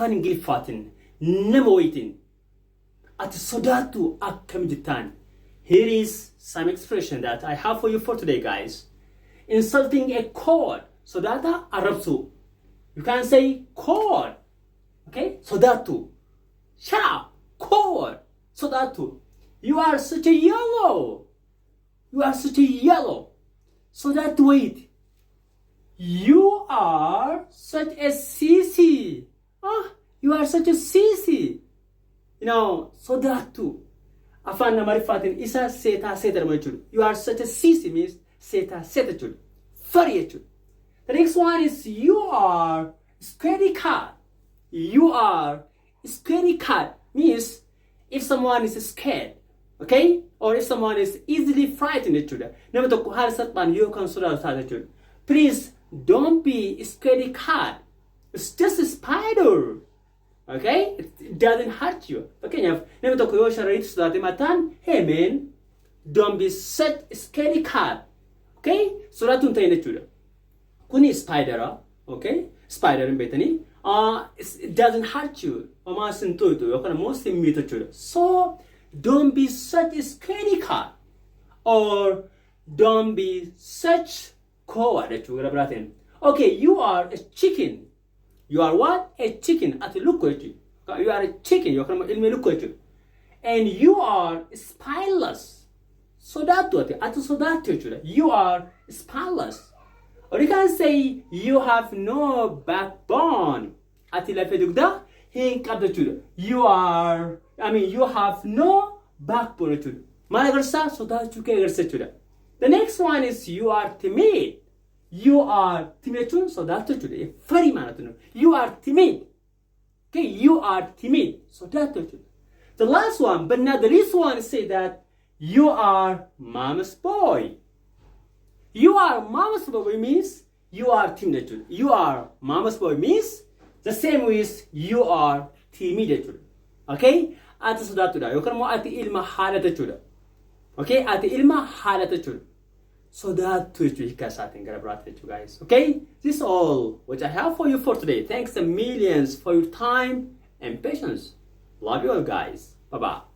afaan Ingiliffaatiin nama wayitiin ati sodaattuu akkam jettaan. Here is some expression that I have for you for today, guys. Insulting a coward. Sodaata arrabsuu. You can say coward. Okay? Sodaattuu. Shut up. Coward. Sodaattuu. You are such a yellow. You are such a yellow. Sodaattuu wait. You are such a sissy. You are such a sissy. You know, sodaattuu. Afaan Amaariffaatiin isa seetaa seetadha jechuudha. You are such a sissy means seetaa seeta jechuudha. Funny jechuudha. The next one is you are scaredy cat. You are scaredy cat means if someone is scared, okay? Or if someone is easily frightened jechuudha. Nama tokko haala salphaan yookaan sodaatu taate jechuudha. Please don't be scaredy cat. It's just a spider. Okay? It doesn't hurt you. Fakkeenyaaf nama tokko yoo sharariitti sodaate mataan, hey man, don't be such a scaredy cat. Okay? Sodaattuu hin ta'in jechuudha. Kuni spider, okay? Spider hin beektanii. It doesn't hurt you. Homaa sin tuutu yookaan immoo sin miidhu jechuudha. So, don't be such a scaredy cat. Or don't be such coward jechuudha gara biraatiin. Okay, you are a chicken. You are what? A chicken. Ati lukko jechuudha. You are a chicken yookaan immoo ilmi lukko jechuudha. And you are spineless. Sodaattuu ati sodaattuu jechuudha. You are spineless. Or you can say you have no backbone. Ati lafee dugdaa hin qabdu jechuudha. You have no backbone jechuudha. Maal agarsiisa? Sodaachuu kee agarsiisa jechuudha. The next one is you are timid. You are timid jechuun sodaattuu jechuudha. Farii maalatu nu. You are timid. Okay, you are timid. Sodaattuu jechuudha. The last one, but not the least one, is say that you are mama's boy. You are mama's boy means you are timid. You are mama's boy means the same with you are timid. Okay? Ati sodaattuudha yookaan immoo ati ilma haalata jechuudha. Okay? Ati ilma haalata jechuudha. Sodaattuu jechuudha hiika isaatiin gara biraatti jechuudha, guys. Okay? This is all what I have for you for today. Thanks a millions for your time and patience. Love you all, guys. Bye-bye.